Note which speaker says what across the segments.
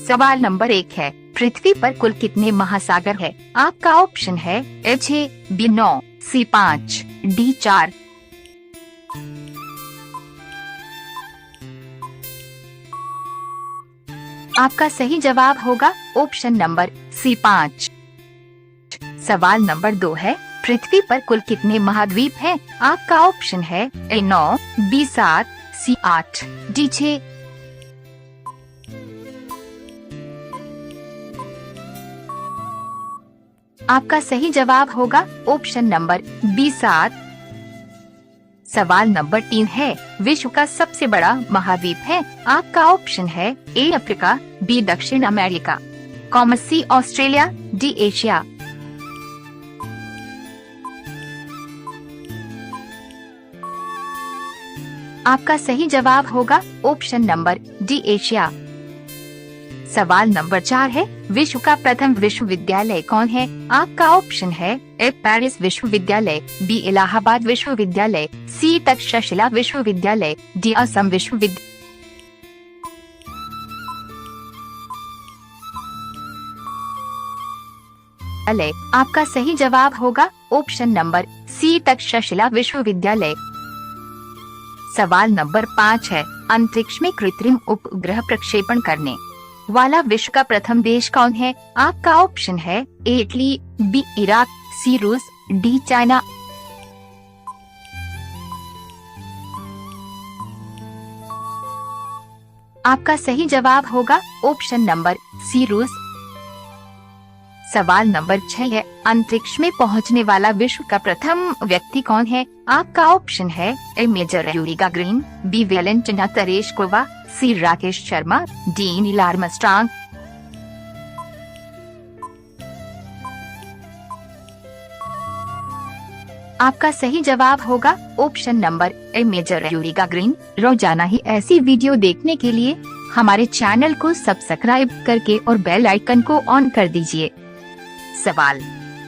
Speaker 1: सवाल नंबर 1 है, पृथ्वी पर कुल कितने महासागर है? आपका ऑप्शन है ए 6, बी 9, सी 5, डी 4। आपका सही जवाब होगा ऑप्शन नंबर सी 5। सवाल नंबर 2 है, पृथ्वी पर कुल कितने महाद्वीप हैं? आपका ऑप्शन है ए 9, बी 7, सी 8, डी 6। आपका सही जवाब होगा ऑप्शन नंबर बी 7। सवाल नंबर 3 है, विश्व का सबसे बड़ा महाद्वीप है? आपका ऑप्शन है ए अफ्रीका, बी दक्षिण अमेरिका, सी ऑस्ट्रेलिया, डी एशिया। आपका सही जवाब होगा ऑप्शन नंबर डी एशिया। सवाल नंबर 4 है, विश्व का प्रथम विश्वविद्यालय कौन है? आपका ऑप्शन है ए पेरिस विश्वविद्यालय, बी इलाहाबाद विश्वविद्यालय, सी तक्षशिला विश्वविद्यालय, डी असम विश्वविद्यालय। आपका सही जवाब होगा ऑप्शन नंबर सी तक्षशिला विश्वविद्यालय। सवाल नंबर 5 है, अंतरिक्ष में कृत्रिम उपग्रह प्रक्षेपण करने वाला विश्व का प्रथम देश कौन है? आपका ऑप्शन है ए इटली, बी इराक, सी रूस, डी चाइना। आपका सही जवाब होगा ऑप्शन नंबर सी रूस। सवाल नंबर 6 है, अंतरिक्ष में पहुंचने वाला विश्व का प्रथम व्यक्ति कौन है? आपका ऑप्शन है A major Yuri Gagarin, B Valentina Tereshkova, C Rakesh Sharma, D Neil Armstrong. आपका सही जवाब होगा option number A major Yuri Gagarin. रोजाना ही ऐसी वीडियो देखने के लिए हमारे चैनल को सब्सक्राइब करके और बेल आइकन को ऑन कर दीजिए। सवाल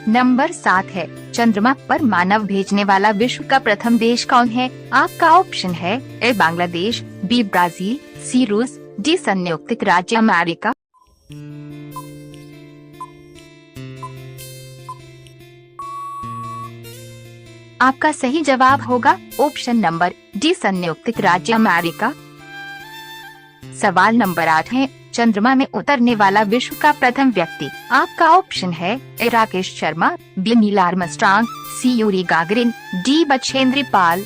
Speaker 1: नंबर 7 है, चंद्रमा पर मानव भेजने वाला विश्व का प्रथम देश कौन है? आपका ऑप्शन है ए बांग्लादेश, बी ब्राजील, सी रूस, डी संयुक्त राज्य अमेरिका। आपका सही जवाब होगा ऑप्शन नंबर डी संयुक्त राज्य अमेरिका। सवाल नंबर 8 है, चंद्रमा में उतरने वाला विश्व का प्रथम व्यक्ति? आपका ऑप्शन है A Rakesh Sharma, B Neil Armstrong, C Yuri Gagarin, D Bachendri Pal.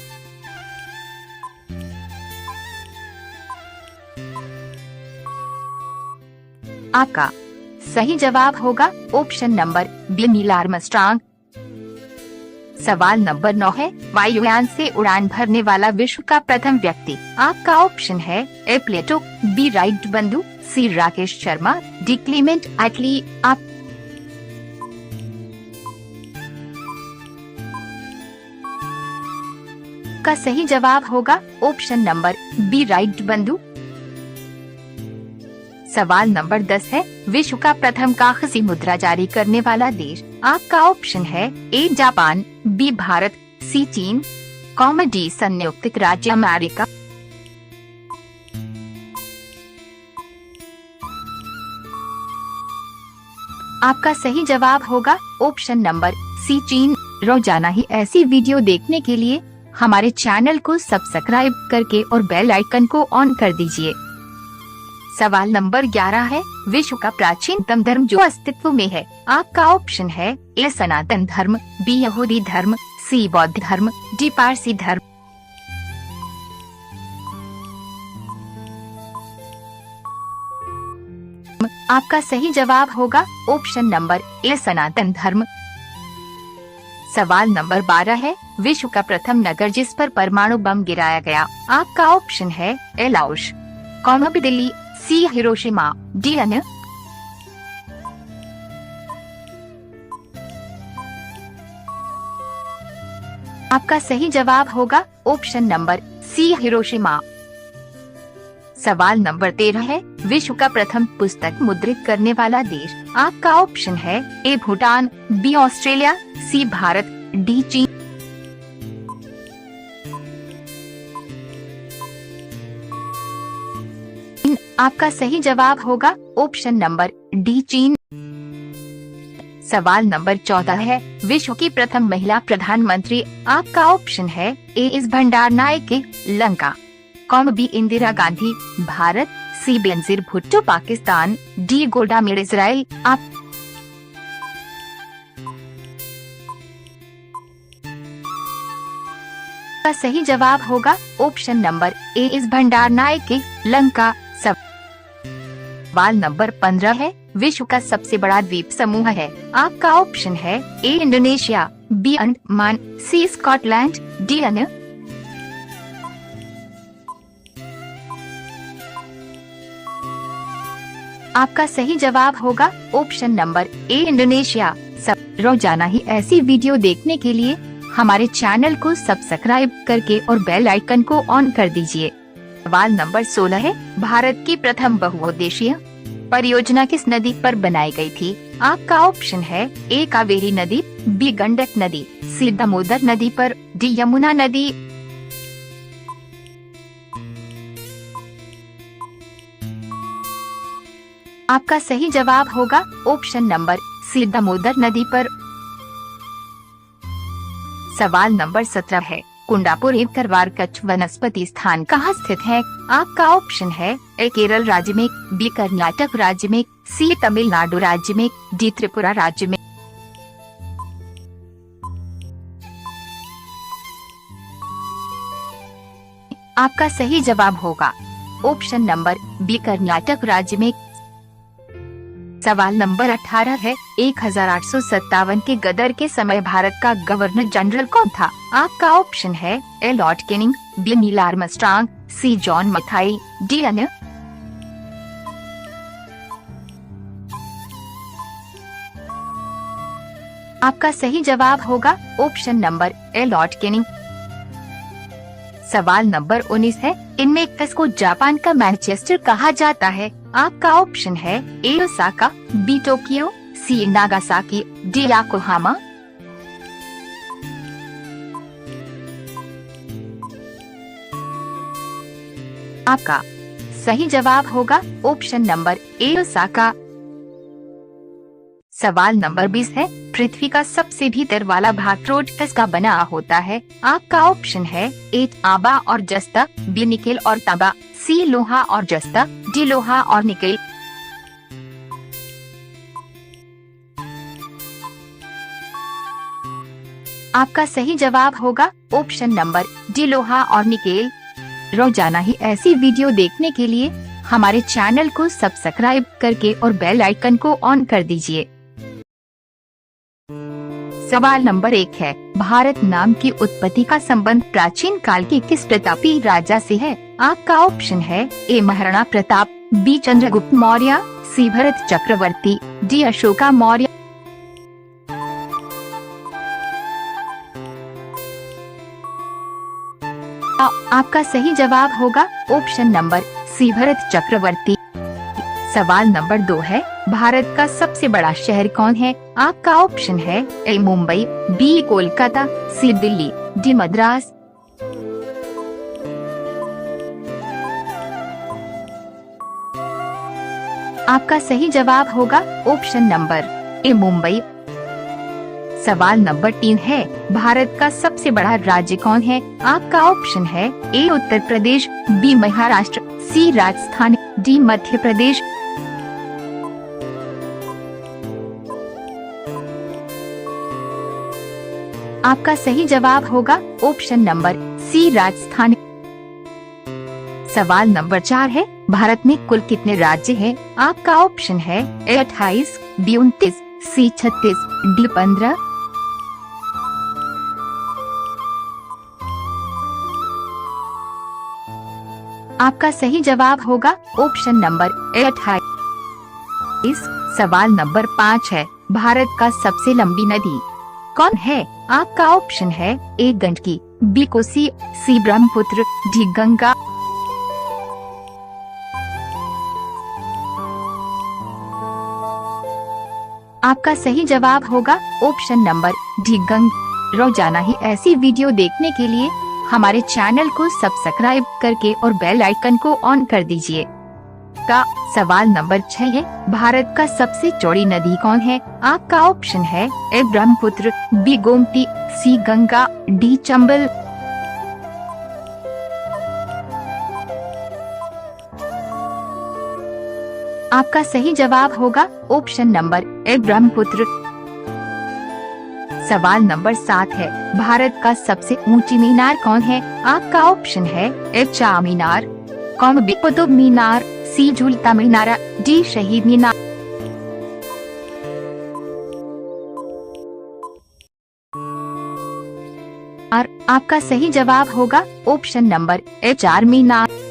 Speaker 1: आपका सही जवाब होगा option number B Neil Armstrong. सवाल नंबर 9 है, वायुयान से उड़ान भरने वाला विश्व का प्रथम व्यक्ति? आपका ऑप्शन है ए प्लेटो, बी राइट बंधु, सी राकेश शर्मा, डी क्लीमेंट एटली। आपका सही जवाब होगा ऑप्शन नंबर बी राइट बंधु। सवाल नंबर 10 है, विश्व का प्रथम कागजी मुद्रा जारी करने वाला देश? आपका ऑप्शन है ए जापान, बी भारत, सी चीन, डी संयुक्त राज्य अमेरिका। आपका सही जवाब होगा ऑप्शन नंबर सी चीन। रोजाना ही ऐसी वीडियो देखने के लिए हमारे चैनल को सब्सक्राइब करके और बेल आइकन को ऑन कर दीजिए। सवाल नंबर 11 है, विश्व का प्राचीनतम धर्म जो अस्तित्व में है? आपका ऑप्शन है ए सनातन धर्म, बी यहूदी धर्म, सी बौद्ध धर्म, डी पारसी धर्म। आपका सही जवाब होगा ऑप्शन नंबर ए सनातन धर्म। सवाल नंबर 12 है, विश्व का प्रथम नगर जिस पर परमाणु बम गिराया गया? आपका ऑप्शन है ए लाओस, बी दिल्ली, सी हिरोशिमा, डी अन्य। आपका सही जवाब होगा ऑप्शन नंबर सी हिरोशिमा। सवाल नंबर 13 है, विश्व का प्रथम पुस्तक मुद्रित करने वाला देश? आपका ऑप्शन है ए भूटान, बी ऑस्ट्रेलिया, सी भारत, डी चीन। आपका सही जवाब होगा ऑप्शन नंबर डी, चीन। सवाल नंबर 14 है, विश्व की प्रथम महिला प्रधानमंत्री। आपका ऑप्शन है ए एस भंडार नायके, लंका। कॉम B Indira Gandhi, Bharat. C Benazir Bhutto, Pakistan. D Golda Meir, Israel. आप का सही जवाब होगा ऑप्शन नंबर ए एस भंडार नायके, लंका। सवाल नंबर 15 है, विश्व का सबसे बड़ा द्वीप समूह है। आपका ऑप्शन है ए इंडोनेशिया, बी अंडमान, सी स्कॉटलैंड, डी अन्य। आपका सही जवाब होगा ऑप्शन नंबर ए इंडोनेशिया। रोजाना ही ऐसी वीडियो देखने के लिए हमारे चैनल को सब्सक्राइब करके और बेल आइकन को ऑन कर दीजिए। सवाल नंबर 16 है, भारत की प्रथम बहुउद्देशीय परियोजना किस नदी पर बनाई गई थी? आपका ऑप्शन है ए कावेरी नदी, बी गंडक नदी, सी दामोदर नदी पर, डी यमुना नदी। आपका सही जवाब होगा ऑप्शन नंबर सी, दामोदर नदी पर। सवाल नंबर 17 है, कुंडापुर एवं करवार कच्छ वनस्पति स्थान कहाँ स्थित है? आपका ऑप्शन है ए केरल राज्य में, बी कर्नाटक राज्य में, सी तमिलनाडु राज्य में, डी त्रिपुरा राज्य में। आपका सही जवाब होगा ऑप्शन नंबर बी, कर्नाटक राज्य में। सवाल नंबर 18 है, 1857 के गदर के समय भारत का गवर्नर जनरल कौन था? आपका ऑप्शन है A Lord Canning, B Neil Armstrong, C John Mathai, D अन्य। आपका सही जवाब होगा option number A Lord Canning. सवाल नंबर 19 है, इनमें किसको जापान का मैनचेस्टर कहा जाता है? आपका ऑप्शन है ए ओसाका, बी टोक्यो, सी नागासाकी, डी योकोहामा। आपका सही जवाब होगा ऑप्शन नंबर ए ओसाका। सवाल नंबर 20 है, पृथ्वी का सबसे भीतर वाला भाग रोड किसका बना होता है? आपका ऑप्शन है ए तांबा और जस्ता, बी निकेल और तांबा, सी लोहा और जस्ता, डी लोहा और निकेल। आपका सही जवाब होगा ऑप्शन नंबर डी लोहा और निकेल। रोजाना ही ऐसी वीडियो देखने के लिए हमारे चैनल को सब्सक्राइब करके और बेल आइकन को ऑन कर दीजिए। सवाल नंबर 1 है, भारत नाम की उत्पत्ति का संबंध प्राचीन काल के किस प्रतापी राजा से है? आपका ऑप्शन है ए महाराणा प्रताप, बी चंद्रगुप्त मौर्य, सी भरत चक्रवर्ती, डी अशोका मौर्य। आपका सही जवाब होगा ऑप्शन नंबर सी, भरत चक्रवर्ती। सवाल नंबर 2 है, भारत का सबसे बड़ा शहर कौन है? आपका ऑप्शन है ए मुंबई, बी कोलकाता, सी दिल्ली, डी मद्रास। आपका सही जवाब होगा ऑप्शन नंबर ए मुंबई। सवाल नंबर 3 है, भारत का सबसे बड़ा राज्य कौन है? आपका ऑप्शन है ए उत्तर प्रदेश, बी महाराष्ट्र, सी राजस्थान, डी मध्य प्रदेश। आपका सही जवाब होगा ऑप्शन नंबर सी, राजस्थान। सवाल नंबर 4 है, भारत में कुल कितने राज्य हैं? आपका ऑप्शन है ए 28, बी 29, सी 36, डी 15। आपका सही जवाब होगा ऑप्शन नंबर ए 28। सवाल नंबर 5 है, भारत का सबसे लंबी नदी कौन है? आपका ऑप्शन है ए गंडकी, बी कोसी, सी ब्रह्मपुत्र, डी गंगा। आपका सही जवाब होगा ऑप्शन नंबर डी गंगा। रोजाना ही ऐसी वीडियो देखने के लिए हमारे चैनल को सब्सक्राइब करके और बेल आइकन को ऑन कर दीजिए। का। सवाल नंबर 6 है, भारत का सबसे चौड़ी नदी कौन है? आपका ऑप्शन है ए ब्रह्मपुत्र, बी गोमती, सी गंगा, डी चंबल। आपका सही जवाब होगा ऑप्शन नंबर ए ब्रह्मपुत्र। सवाल नंबर 7 है, भारत का सबसे ऊंची मीनार कौन है? आपका ऑप्शन है ए चार मीनार, बी कुतुब मीनार, सी झूलता मीनार, डी शहीद मीनार। आपका सही जवाब होगा ऑप्शन नंबर ए चार मीनार।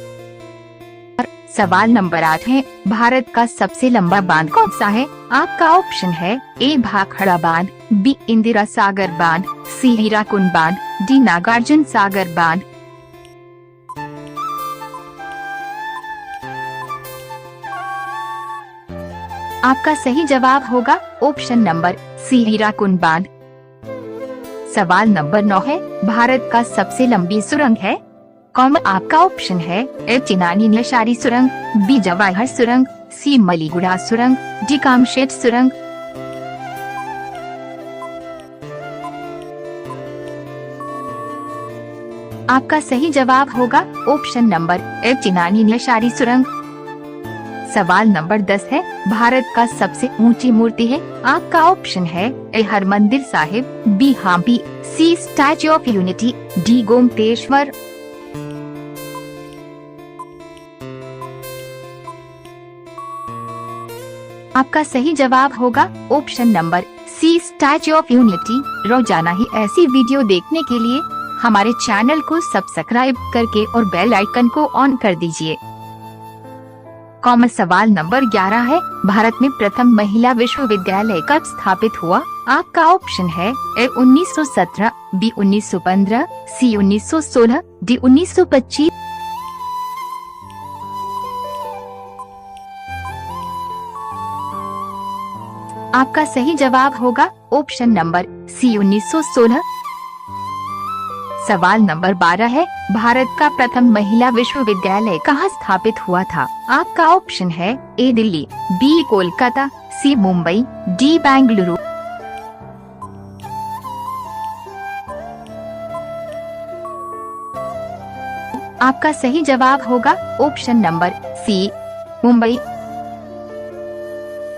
Speaker 1: सवाल नंबर 8 है, भारत का सबसे लंबा बांध कौन सा है? आपका ऑप्शन है ए भाखड़ा बांध, बी इंदिरा सागर बांध, सी हीराकुंड बांध, डी नागार्जुन सागर बांध। आपका सही जवाब होगा ऑप्शन नंबर सी हीराकुंड बांध। सवाल नंबर 9 है, भारत का सबसे लंबी सुरंग है? आपका ऑप्शन है ए चिनानी नशारी सुरंग, बी जवाहर सुरंग, सी मलीगुड़ा सुरंग, डी कामशेट सुरंग। आपका सही जवाब होगा ऑप्शन नंबर ए चिनानी नशारी सुरंग। सवाल नंबर 10 है, भारत का सबसे ऊंची मूर्ति है? आपका ऑप्शन है A Harmandir Sahib, B Hampi, C Statue of Unity, D Gommateshwara. आपका सही जवाब होगा option number C Statue of Unity. रोजाना ही ऐसी वीडियो देखने के लिए हमारे चैनल को सब्सक्राइब करके और बेल आइकन को ऑन कर दीजिए। सवाल नंबर 11 है, भारत में प्रथम महिला विश्वविद्यालय कब स्थापित हुआ? आपका ऑप्शन है ए 1917, बी 1915, सी 1916, डी 1925। आपका सही जवाब होगा ऑप्शन नंबर सी 1916। सवाल नंबर 12 है, भारत का प्रथम महिला विश्वविद्यालय कहाँ स्थापित हुआ था? आपका ऑप्शन है ए दिल्ली, बी कोलकाता, सी मुंबई, डी बेंगलुरु। आपका सही जवाब होगा ऑप्शन नंबर सी मुंबई।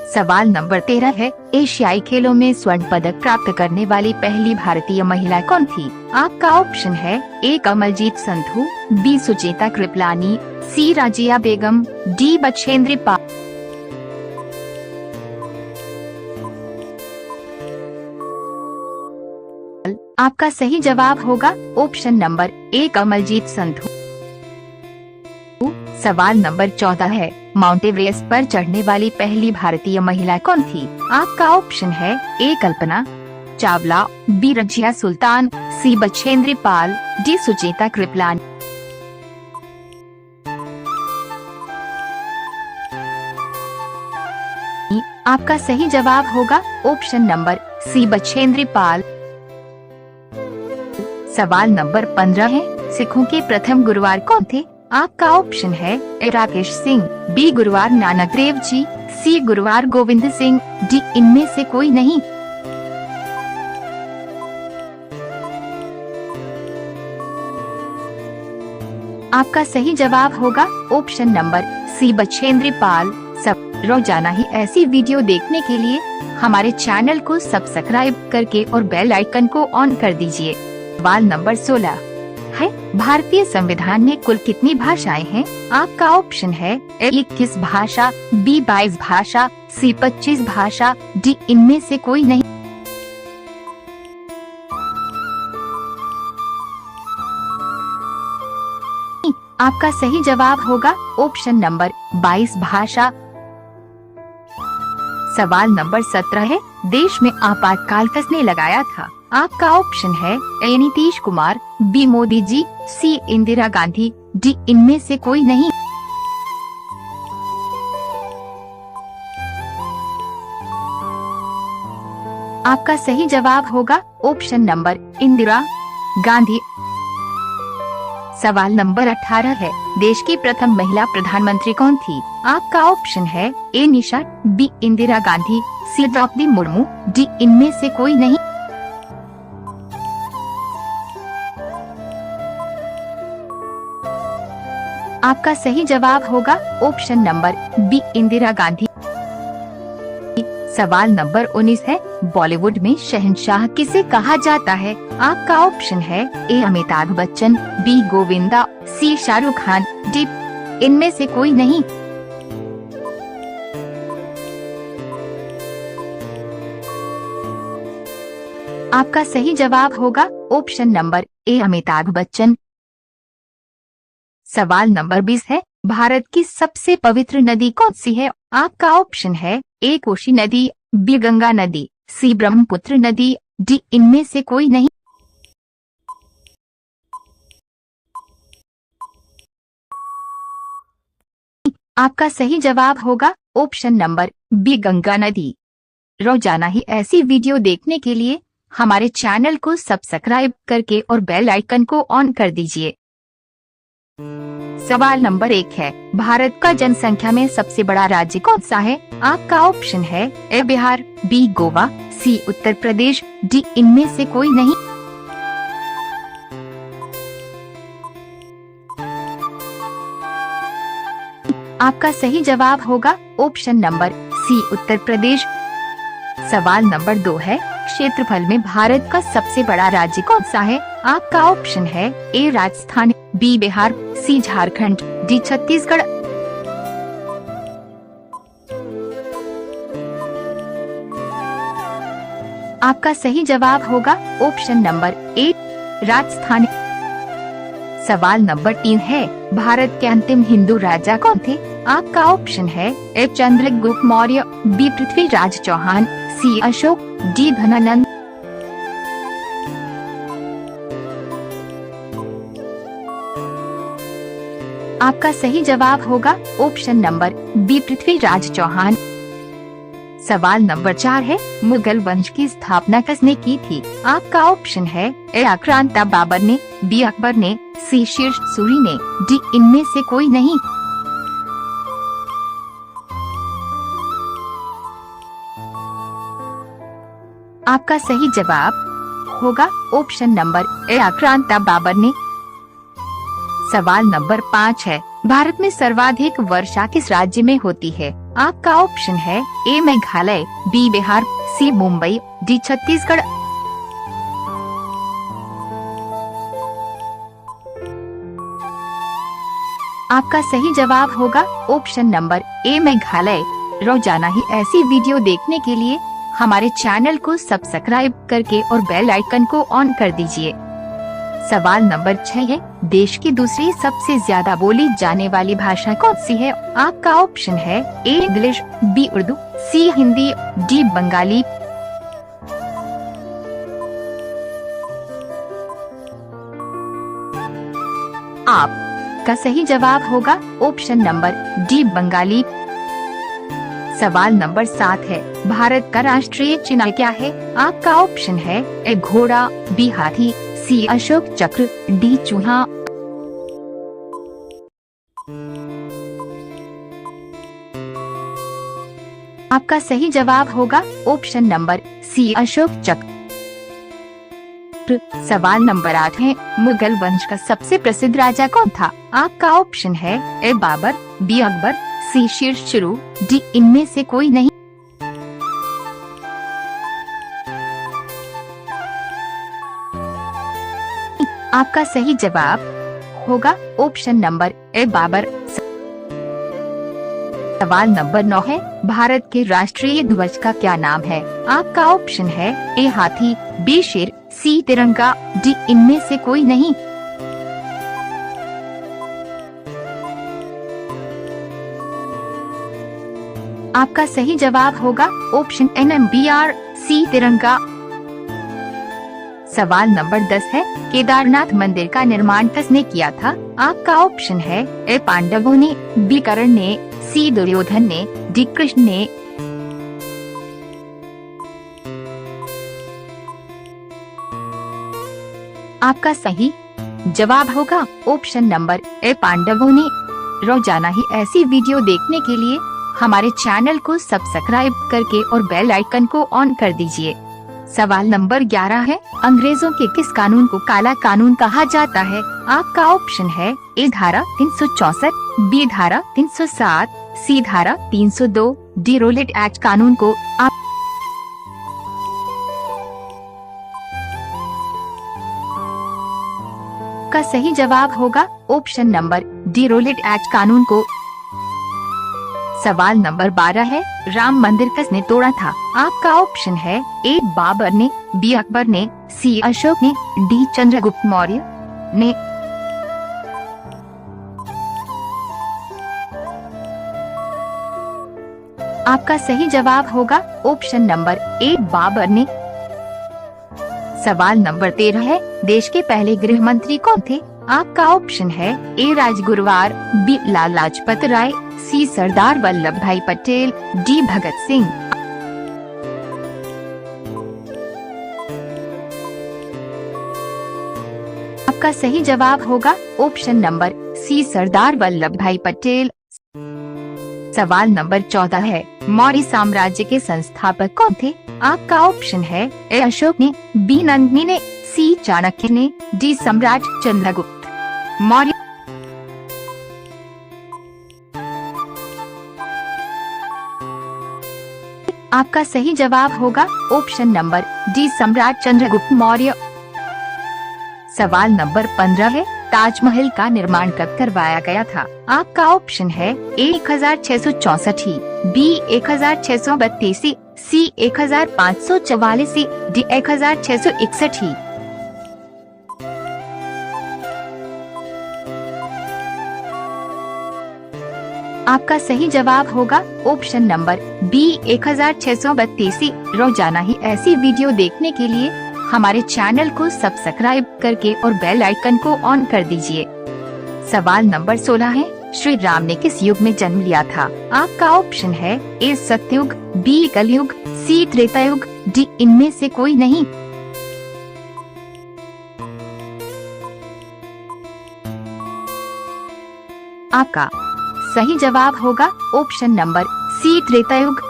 Speaker 1: सवाल नंबर 13 है, एशियाई खेलों में स्वर्ण पदक प्राप्त करने वाली पहली भारतीय महिला कौन थी? आपका ऑप्शन है A Kamaljeet Sandhu, B Sucheta Kripalani, C Razia Begum, D Bachendri Pal. आपका सही जवाब होगा option number A Kamaljeet Sandhu. सवाल नंबर 14 है, माउंट एवरेस्ट पर चढ़ने वाली पहली भारतीय महिला कौन थी? आपका ऑप्शन है ए कल्पना चावला, बी रजिया सुल्तान, सी बछेंद्री पाल, डी सुचेता कृपलानी। आपका सही जवाब होगा ऑप्शन नंबर सी बछेंद्री पाल। सवाल नंबर 15 है, सिखों के प्रथम गुरुवार कौन थे? आपका ऑप्शन है ए राकेश सिंह, बी गुरुवार नानक देव जी, सी गुरुवार गोविंद सिंह, डी इनमें से कोई नहीं। आपका सही जवाब होगा ऑप्शन नंबर सी बछेंद्री पाल। सब रोजाना ही ऐसी वीडियो देखने के लिए हमारे चैनल को सब्सक्राइब करके और बेल आइकन को ऑन कर दीजिए। सवाल नंबर 16 है, भारतीय संविधान में कुल कितनी भाषाएं हैं? आपका ऑप्शन है ए 21 भाषा, बी 22 भाषा, सी 25 भाषा, डी इनमें से कोई नहीं। आपका सही जवाब होगा ऑप्शन नंबर 22 भाषा। सवाल नंबर 17 है, देश में आपातकाल किसने लगाया था? आपका ऑप्शन है ए नीतीश कुमार, बी मोदी जी, सी इंदिरा गांधी, डी इनमें से कोई नहीं। आपका सही जवाब होगा ऑप्शन नंबर इंदिरा गांधी। सवाल नंबर 18 है, देश की प्रथम महिला प्रधानमंत्री कौन थी? आपका ऑप्शन है A Nisha, B Indira Gandhi, C Draupadi Murmu, D इनमें से कोई नहीं। आपका सही जवाब होगा option number B Indira Gandhi. सवाल नंबर 19 है, बॉलीवुड में शहंशाह किसे कहा जाता है? आपका ऑप्शन है ए अमिताभ बच्चन, बी गोविंदा, सी शाहरुख खान, डी इनमें से कोई नहीं। आपका सही जवाब होगा ऑप्शन नंबर ए अमिताभ बच्चन। सवाल नंबर 20 है, भारत की सबसे पवित्र नदी कौन सी है? आपका ऑप्शन है ए कोसी नदी, बी गंगा नदी, सी ब्रह्मपुत्र नदी, डी इनमें से कोई नहीं। आपका सही जवाब होगा ऑप्शन नंबर बी गंगा नदी। रोजाना ही ऐसी वीडियो देखने के लिए हमारे चैनल को सब्सक्राइब करके और बेल आइकन को ऑन कर दीजिए। सवाल नंबर 1 है, भारत का जनसंख्या में सबसे बड़ा राज्य कौन सा है? आपका ऑप्शन है ए बिहार, बी गोवा, सी उत्तर प्रदेश, डी इनमें से कोई नहीं। आपका सही जवाब होगा ऑप्शन नंबर सी उत्तर प्रदेश। सवाल नंबर 2 है, क्षेत्रफल में भारत का सबसे बड़ा राज्य कौन सा है? आपका ऑप्शन है ए राजस्थान, बी बिहार, सी झारखंड, डी छत्तीसगढ़। आपका सही जवाब होगा ऑप्शन नंबर ए राजस्थान। सवाल नंबर 3 है, भारत के अंतिम हिंदू राजा कौन थे? आपका ऑप्शन है A Chandragupta Maurya, B Prithviraj Chauhan, C Ashok, D Dhanananda. आपका सही जवाब होगा option number B Prithviraj Chauhan. सवाल नंबर 4 है, मुगल वंश की स्थापना किसने की थी? आपका ऑप्शन है ए आक्रांता बाबर ने, बी अकबर ने, सी शेर सूरी ने, डी इनमें से कोई नहीं। आपका सही जवाब होगा ऑप्शन नंबर ए आक्रांता बाबर ने। सवाल नंबर 5 है, भारत में सर्वाधिक वर्षा किस राज्य में होती है? आपका ऑप्शन है ए मेघालय, बी बिहार, सी मुंबई, डी छत्तीसगढ़। आपका सही जवाब होगा ऑप्शन नंबर ए मेघालय। रोजाना ही ऐसी वीडियो देखने के लिए हमारे चैनल को सब्सक्राइब करके और बेल आइकन को ऑन कर दीजिए। सवाल नंबर 6 है, देश की दूसरी सबसे ज्यादा बोली जाने वाली भाषा कौन सी है? आपका ऑप्शन है ए इंग्लिश, बी उर्दू, सी हिंदी, डी बंगाली। आपका सही जवाब होगा ऑप्शन नंबर डी बंगाली। सवाल नंबर 7 है, भारत का राष्ट्रीय चिन्ह क्या है? आपका ऑप्शन है ए घोड़ा, बी हाथी, सी अशोक चक्र, डी चूहा। आपका सही जवाब होगा ऑप्शन नंबर सी अशोक चक्र। सवाल नंबर 8 है, मुगल वंश का सबसे प्रसिद्ध राजा कौन था? आपका ऑप्शन है ए बाबर, बी अकबर, सी शेर शुरू, डी इनमें से कोई नहीं। आपका सही जवाब होगा ऑप्शन नंबर ए बाबर। सवाल नंबर 9 है, भारत के राष्ट्रीय ध्वज का क्या नाम है? आपका ऑप्शन है ए हाथी, बी शेर, सी तिरंगा, डी इनमें से कोई नहीं। आपका सही जवाब होगा ऑप्शन NMBR, सी तिरंगा। सवाल नंबर 10 है, केदारनाथ मंदिर का निर्माण किसने किया था? आपका ऑप्शन है ए पांडवों ने, बी कर्ण ने, सी दुर्योधन ने, डी कृष्ण ने। आपका सही जवाब होगा ऑप्शन नंबर ए पांडवों ने। रोजाना ही ऐसी वीडियो देखने के लिए हमारे चैनल को सब्सक्राइब करके और बेल आइकन को ऑन कर दीजिए। सवाल नंबर 11 है, अंग्रेजों के किस कानून को काला कानून कहा जाता है? आपका ऑप्शन है ए धारा 364, बी धारा 307, सी धारा 302, डी रोलेट एक्ट कानून को। आपका सही जवाब होगा option number D Rowlatt Act कानून को। सवाल नंबर 12 है, राम मंदिर किसने तोड़ा था? आपका ऑप्शन है ए बाबर ने, बी अकबर ने, सी अशोक ने, डी चंद्रगुप्त मौर्य ने। आपका सही जवाब होगा ऑप्शन नंबर ए बाबर ने। सवाल नंबर 13 है, देश के पहले गृह मंत्री कौन थे? आपका ऑप्शन है ए राजगुरुवार, बी लाला लाजपत राय, सी सरदार वल्लभ भाई पटेल, डी भगत सिंह। आपका सही जवाब होगा ऑप्शन नंबर सी सरदार वल्लभ भाई पटेल। सवाल नंबर 14 है, मौर्य साम्राज्य के संस्थापक कौन थे? आपका ऑप्शन है ए अशोक ने, बी नंदिनी ने, सी चाणक्य ने, डी सम्राट चंद्रगुप्त मौर्य। आपका सही जवाब होगा ऑप्शन नंबर डी सम्राट चंद्रगुप्त मौर्य। सवाल नंबर 15 है, ताजमहल का निर्माण कब करवाया गया था? आपका ऑप्शन है ए 1664, बी 1632, सी 1544, डी 1661। आपका सही जवाब होगा ऑप्शन नंबर बी 1632। रोजाना ही ऐसी वीडियो देखने के लिए हमारे चैनल को सब्सक्राइब करके और बेल आइकन को ऑन कर दीजिए। सवाल नंबर 16 है, श्री राम ने किस युग में जन्म लिया था? आपका ऑप्शन है ए सतयुग, बी कलयुग, सी त्रेता युग, डी इनमें से कोई नहीं। आपका सही जवाब होगा ऑप्शन नंबर सी त्रेता युग।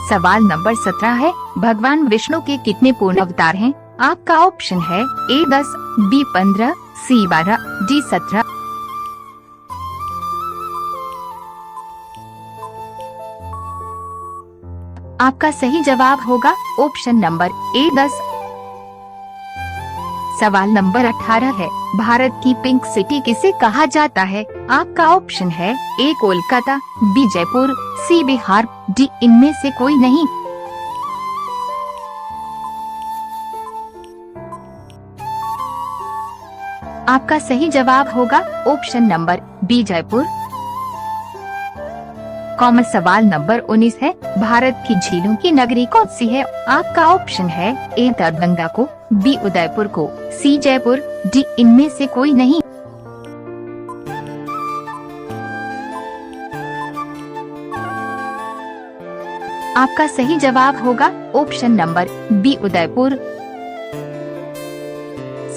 Speaker 1: सवाल नंबर 17 है, भगवान विष्णु के कितने पूर्ण अवतार हैं? आपका ऑप्शन है ए 10, बी 15, सी 12, डी 17। आपका सही जवाब होगा ऑप्शन नंबर ए 10। सवाल नंबर 18 है, भारत की पिंक सिटी किसे कहा जाता है? आपका ऑप्शन है A Kolkata, B Jaipur, C Bihar, D इनमें से कोई नहीं। आपका सही जवाब होगा option number B Jaipur. Common सवाल नंबर 19 है, भारत की झीलों की नगरी कौन सी है? आपका ऑप्शन है ए दरभंगा को, बी उदयपुर को, सी जयपुर, डी इनमें से कोई नहीं। आपका सही जवाब होगा ऑप्शन नंबर बी उदयपुर।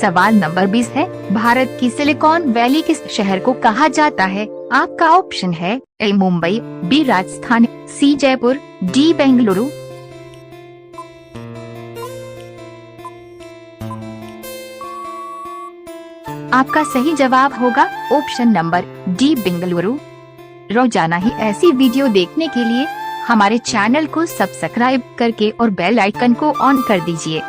Speaker 1: सवाल नंबर 20 है, भारत की सिलिकॉन वैली किस शहर को कहा जाता है? आपका ऑप्शन है ए मुंबई, बी राजस्थान, सी जयपुर, डी बेंगलुरु। आपका सही जवाब होगा ऑप्शन नंबर डी बेंगलुरु। रोजाना ही ऐसी वीडियो देखने के लिए हमारे चैनल को सब्सक्राइब करके और बेल आइकन को ऑन कर दीजिए।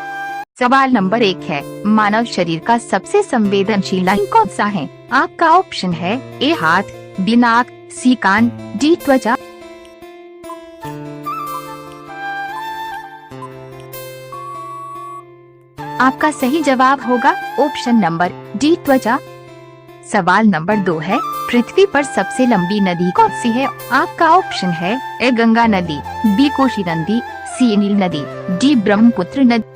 Speaker 1: सवाल नंबर 1 है, मानव शरीर का सबसे संवेदनशील अंग कौन सा है? आपका ऑप्शन है ए हाथ, बी नाक, सी कान, डी त्वचा। आपका सही जवाब होगा ऑप्शन नंबर डी त्वचा। सवाल नंबर 2 है, पृथ्वी पर सबसे लंबी नदी कौन सी है? आपका ऑप्शन है ए गंगा नदी, बी कोसी नदी, सी नील नदी, डी ब्रह्मपुत्र नदी।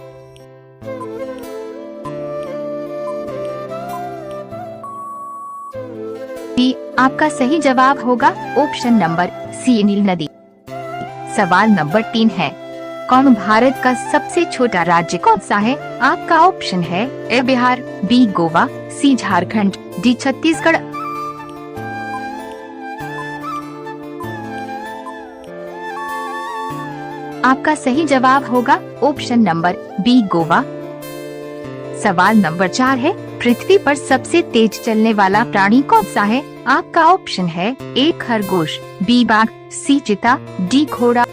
Speaker 1: आपका सही जवाब होगा ऑप्शन नंबर सी नील नदी। सवाल नंबर 3 है, कौन भारत का सबसे छोटा राज्य कौन सा है? आपका ऑप्शन है ए बिहार, बी गोवा, सी झारखंड, डी छत्तीसगढ़। आपका सही जवाब होगा ऑप्शन नंबर बी गोवा। सवाल नंबर 4 है, पृथ्वी पर सबसे तेज चलने वाला प्राणी कौन सा है? आपका ऑप्शन है ए खरगोश, बी बाघ, सी चीता, डी घोड़ा।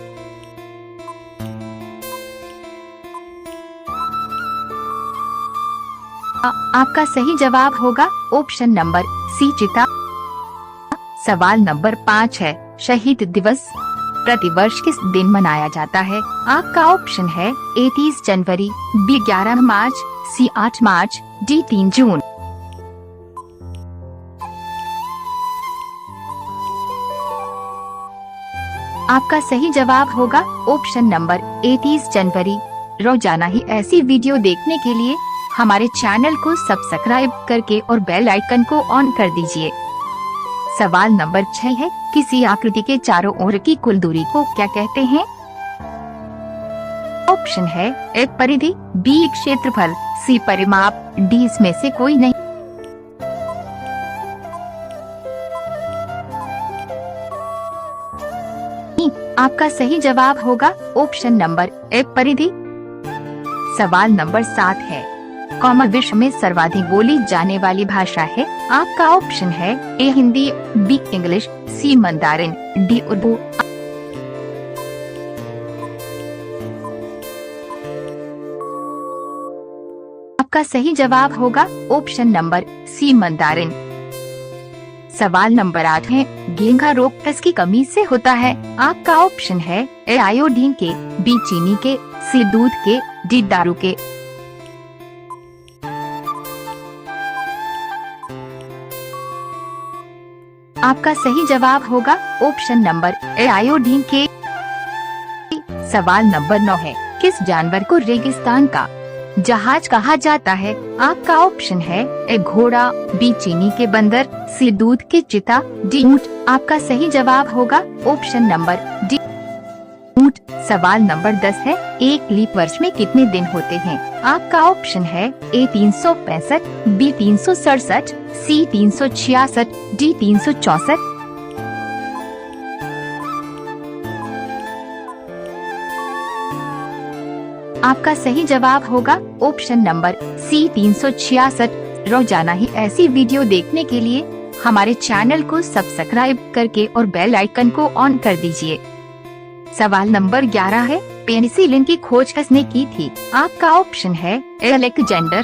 Speaker 1: आपका सही जवाब होगा ऑप्शन नंबर सी चीता। सवाल नंबर 5 है, शहीद दिवस प्रतिवर्ष किस दिन मनाया जाता है? आपका ऑप्शन है ए 30 जनवरी, बी 11 मार्च, सी 8 मार्च, डी 3 जून। आपका सही जवाब होगा ऑप्शन नंबर ए 30 जनवरी। रोजाना ही ऐसी वीडियो देखने के लिए हमारे चैनल को सब्सक्राइब करके और बेल आइकन को ऑन कर दीजिए। सवाल नंबर 6 है, किसी आकृति के चारों ओर की कुल दूरी को क्या कहते हैं? ऑप्शन है ए परिधि, बी क्षेत्रफल, सी परिमाप, डी इसमें से कोई नहीं। आपका सही जवाब होगा ऑप्शन नंबर ए परिधि। सवाल नंबर 7 है, कौन विश्व में सर्वाधिक बोली जाने वाली भाषा है? आपका ऑप्शन है ए हिंदी, बी इंग्लिश, सी मंदारिन, डी उर्दू। आपका सही जवाब होगा ऑप्शन नंबर सी मंदारिन। सवाल नंबर 8 है, घेंघा रोग किसकी कमी से होता है? आपका ऑप्शन है ए आयोडीन के, बी चीनी के, सी दूध के, डी दारू के। आपका सही जवाब होगा ऑप्शन नंबर ए आयोडीन के। सवाल नंबर 9 है, किस जानवर को रेगिस्तान का जहाज कहा जाता है? आपका ऑप्शन है ए घोड़ा, बी चीनी के बंदर, सी दूध के चीता, डी ऊंट। आपका सही जवाब होगा ऑप्शन नंबर डी ऊंट। सवाल नंबर 10 है, एक लीप वर्ष में कितने दिन होते हैं? आपका ऑप्शन है ए 365, बी 367, सी 366, डी 364। आपका सही जवाब होगा ऑप्शन नंबर सी 366। रोजाना ही ऐसी वीडियो देखने के लिए हमारे चैनल को सब्सक्राइब करके और बेल आइकन को ऑन कर दीजिए। सवाल नंबर 11 है, पेनिसिलिन की खोज किसने की थी? आपका ऑप्शन है A Alexander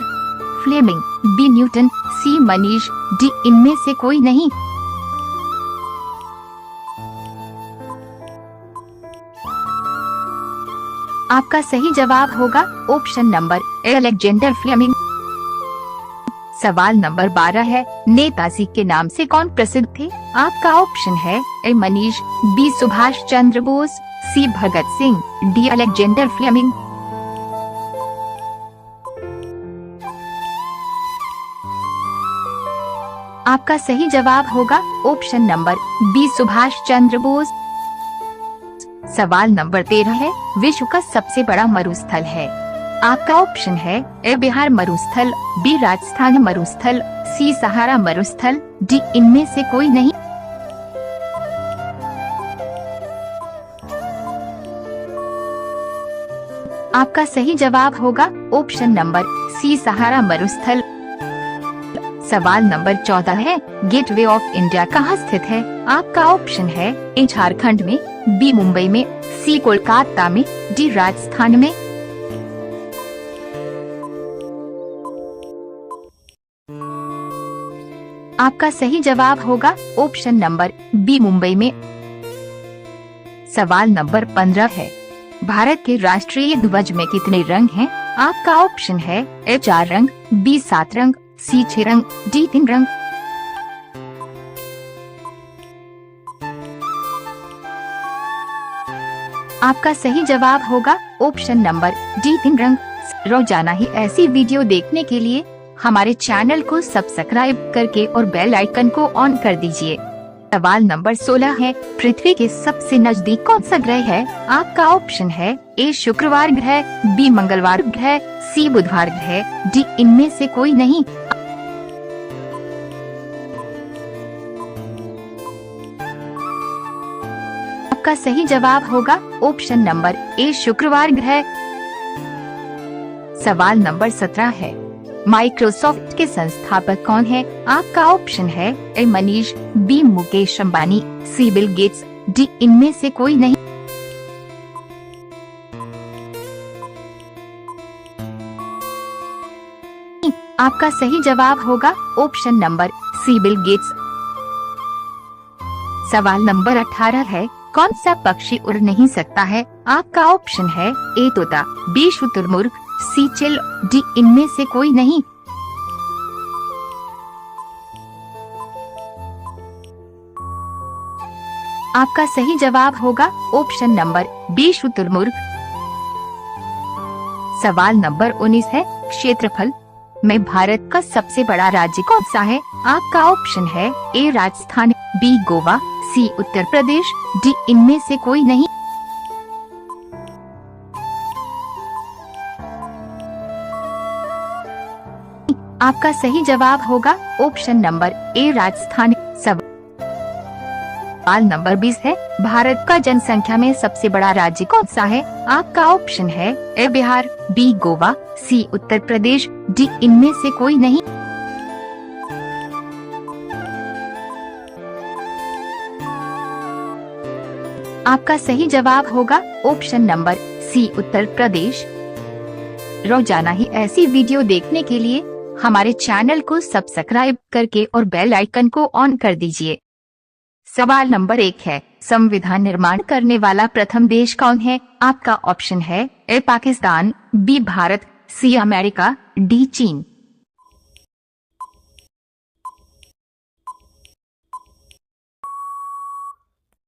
Speaker 1: Fleming, B Newton, C Manish, D इनमें से कोई नहीं। आपका सही जवाब होगा option number A Alexander Fleming. सवाल नंबर 12 है, नेताजी के नाम से कौन प्रसिद्ध थे? आपका ऑप्शन है A Manish, B Subhash Chandra Bose, C Bhagat Singh, D Alexander Fleming. आपका सही जवाब होगा option number B Subhash Chandra Bose. सवाल नंबर 13 है, विश्व का सबसे बड़ा मरुस्थल है? आपका ऑप्शन है ए बिहार मरुस्थल, बी राजस्थान मरुस्थल, सी सहारा मरुस्थल, डी इनमें से कोई नहीं। आपका सही जवाब होगा ऑप्शन नंबर सी सहारा मरुस्थल। सवाल नंबर 14 है, गेटवे ऑफ इंडिया कहाँ स्थित है? आपका ऑप्शन है ए झारखंड में, बी मुंबई में, सी कोलकाता में, डी राजस्थान में। आपका सही जवाब होगा ऑप्शन नंबर बी मुंबई में। सवाल नंबर 15 है, भारत के राष्ट्रीय ध्वज में कितने रंग हैं? आपका ऑप्शन है ए 4 रंग, बी 7 रंग, सी 6 रंग, डी 3 रंग। आपका सही जवाब होगा ऑप्शन नंबर डी 3 रंग। रोजाना ही ऐसी वीडियो देखने के लिए हमारे चैनल को सब्सक्राइब करके और बेल आइकन को ऑन कर दीजिए। सवाल नंबर 16 है, पृथ्वी के सबसे नजदीक कौन सा ग्रह है? आपका ऑप्शन है ए शुक्रवार ग्रह, बी मंगलवार ग्रह, सी बुधवार ग्रह, डी इनमें से कोई नहीं। आपका सही जवाब होगा ऑप्शन नंबर ए शुक्रवार ग्रह। सवाल नंबर 17 है, माइक्रोसॉफ्ट के संस्थापक कौन है? आपका ऑप्शन है A Manish, B Mukesh Ambani, C Bill Gates, D इनमें से कोई नहीं। आपका सही जवाब होगा option number C Bill Gates. सवाल नंबर 18 है, कौन सा पक्षी उड़ नहीं सकता है? आपका ऑप्शन है ए तोता, बी शुतुरमुर्ग, सी चिल, डी इनमें से कोई नहीं। आपका सही जवाब होगा ऑप्शन नंबर बी शुतुरमुर्ग। सवाल नंबर 19 है, क्षेत्रफल में भारत का सबसे बड़ा राज्य कौन सा है? आपका ऑप्शन है ए राजस्थान, बी गोवा, सी उत्तर प्रदेश, डी इनमें से कोई नहीं। आपका सही जवाब होगा ऑप्शन नंबर ए राजस्थान। सवाल नंबर 20 है, भारत का जनसंख्या में सबसे बड़ा राज्य कौन सा है? आपका ऑप्शन है ए बिहार, बी गोवा, सी उत्तर प्रदेश, डी इनमें से कोई नहीं। आपका सही जवाब होगा ऑप्शन नंबर सी उत्तर प्रदेश। रोजाना ही ऐसी वीडियो देखने के लिए हमारे चैनल को सब्सक्राइब करके और बेल आइकन को ऑन कर दीजिए। सवाल नंबर 1 है, संविधान निर्माण करने वाला प्रथम देश कौन है? आपका ऑप्शन है A Pakistan, B Bharat, C America, D चीन।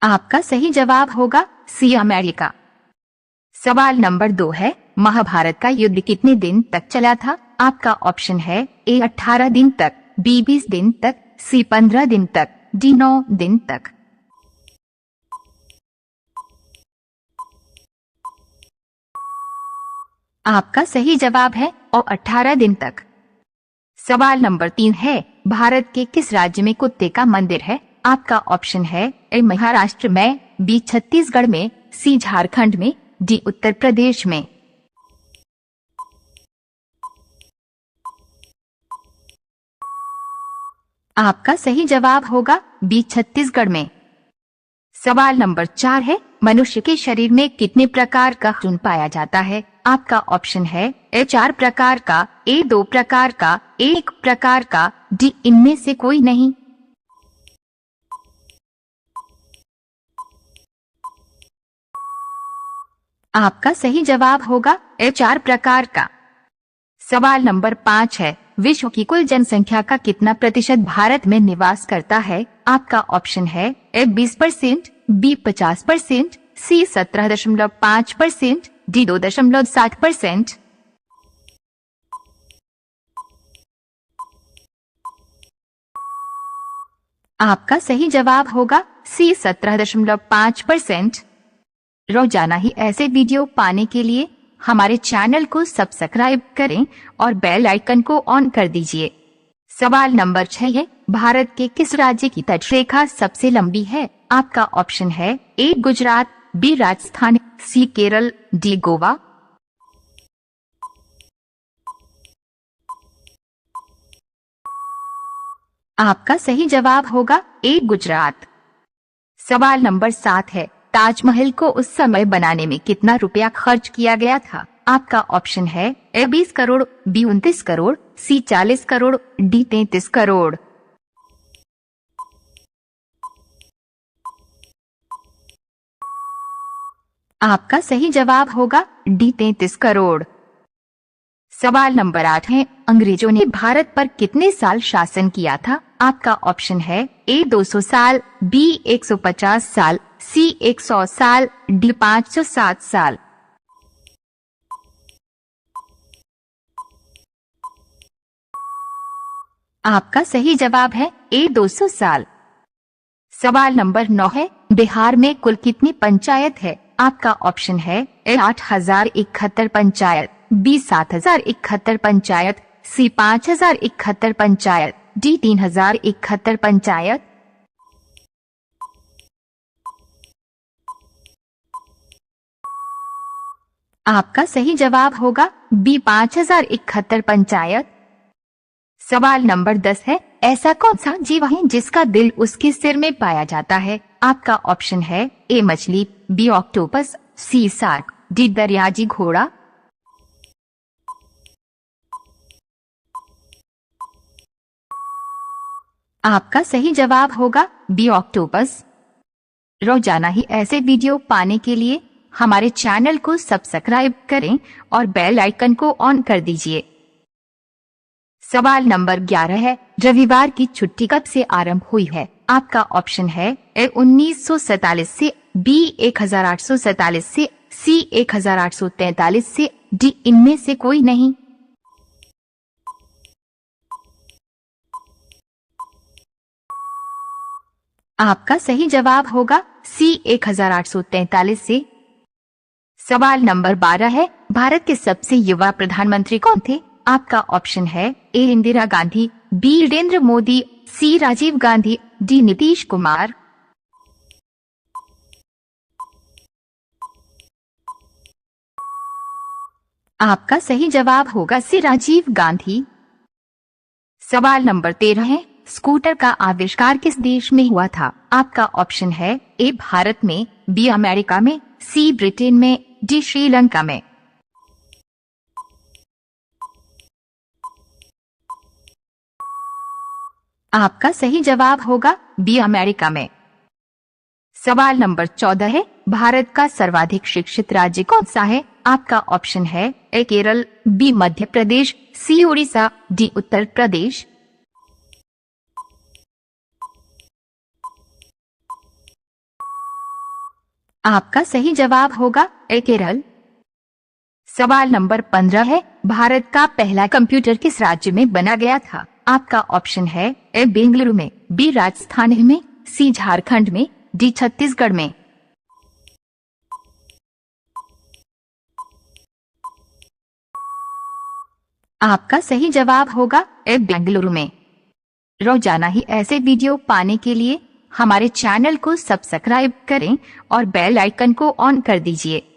Speaker 1: आपका सही जवाब होगा सी अमेरिका। सवाल नंबर 2 है, महाभारत का युद्ध कितने दिन तक चला था? आपका ऑप्शन है ए 18 दिन तक, बी 20 दिन तक, सी 15 दिन तक, डी 9 दिन तक। आपका सही जवाब है और 18 दिन तक। सवाल नंबर 3 है, भारत के किस राज्य में कुत्ते का मंदिर है? आपका ऑप्शन है ए महाराष्ट्र में, बी छत्तीसगढ़ में, सी झारखंड में, डी उत्तर प्रदेश में। आपका सही जवाब होगा बी छत्तीसगढ़ में। सवाल नंबर 4 है, मनुष्य के शरीर में कितने प्रकार का खून पाया जाता है? आपका ऑप्शन है ए 4 प्रकार का, ए 2 प्रकार का, ए 1 प्रकार का, डी इनमें से कोई नहीं। आपका सही जवाब होगा ए 4 प्रकार का। सवाल नंबर 5 है, विश्व की कुल जनसंख्या का कितना प्रतिशत भारत में निवास करता है? आपका ऑप्शन है ए 20%, बी 50%, सी 17.5%, डी 2.7%। आपका सही जवाब होगा सी 17.5%। रोजाना ही ऐसे वीडियो पाने के लिए हमारे चैनल को सब्सक्राइब करें और बेल आइकन को ऑन कर दीजिए। सवाल नंबर 6 है, भारत के किस राज्य की तटरेखा सबसे लंबी है? आपका ऑप्शन है ए गुजरात, बी राजस्थान, सी केरल, डी गोवा। आपका सही जवाब होगा ए गुजरात। सवाल नंबर 7 है, ताजमहल को उस समय बनाने में कितना रुपया खर्च किया गया था? आपका ऑप्शन है ए 20 करोड़, बी 29 करोड़, सी 40 करोड़, डी 33 करोड़। आपका सही जवाब होगा डी 33 करोड़। सवाल नंबर 8 है, अंग्रेजों ने भारत पर कितने साल शासन किया था? आपका ऑप्शन है ए 200 साल, बी 150 साल, सी 100 साल, डी 507 साल। आपका सही जवाब है ए 200 साल। सवाल नंबर 9 है, बिहार में कुल कितनी पंचायत है? आपका ऑप्शन है ए 8,071 पंचायत, बी 7,071 पंचायत, सी 5,071 पंचायत, डी 3,071 पंचायत। आपका सही जवाब होगा बी 5,071 पंचायत। सवाल नंबर 10 है, ऐसा कौन सा जीव है जिसका दिल उसके सिर में पाया जाता है? आपका ऑप्शन है ए मछली, बी ऑक्टोपस, सी शार्क, डी दरियाजी घोड़ा। आपका सही जवाब होगा बी ऑक्टोपस। रोजाना ही ऐसे वीडियो पाने के लिए हमारे चैनल को सब्सक्राइब करें और बेल आइकन को ऑन कर दीजिए। सवाल नंबर 11 है, रविवार की छुट्टी कब से आरंभ हुई है? आपका ऑप्शन है ए 1947 से, बी 1847 से, सी 1843 से, डी इनमें से कोई नहीं। आपका सही जवाब होगा सी 1843 से। सवाल नंबर 12 है, भारत के सबसे युवा प्रधानमंत्री कौन थे? आपका ऑप्शन है ए इंदिरा गांधी, बी नरेंद्र मोदी, सी राजीव गांधी, डी नीतीश कुमार। आपका सही जवाब होगा सी राजीव गांधी। सवाल नंबर 13 है, स्कूटर का आविष्कार किस देश में हुआ था? आपका ऑप्शन है ए भारत में, बी अमेरिका में, सी ब्रिटेन में, डी श्रीलंका में। आपका सही जवाब होगा बी अमेरिका में। सवाल नंबर 14 है, भारत का सर्वाधिक शिक्षित राज्य कौन सा है? आपका ऑप्शन है ए केरल, बी मध्य प्रदेश, सी उड़ीसा, डी उत्तर प्रदेश। आपका सही जवाब होगा ए केरल। सवाल नंबर 15 है, भारत का पहला कंप्यूटर किस राज्य में बना गया था? आपका ऑप्शन है ए बेंगलुरु में, बी राजस्थान में, सी झारखंड में, डी छत्तीसगढ़ में। आपका सही जवाब होगा ए बेंगलुरु में। रोजाना ही ऐसे वीडियो पाने के लिए हमारे चैनल को सब्सक्राइब करें और बेल आइकन को ऑन कर दीजिए।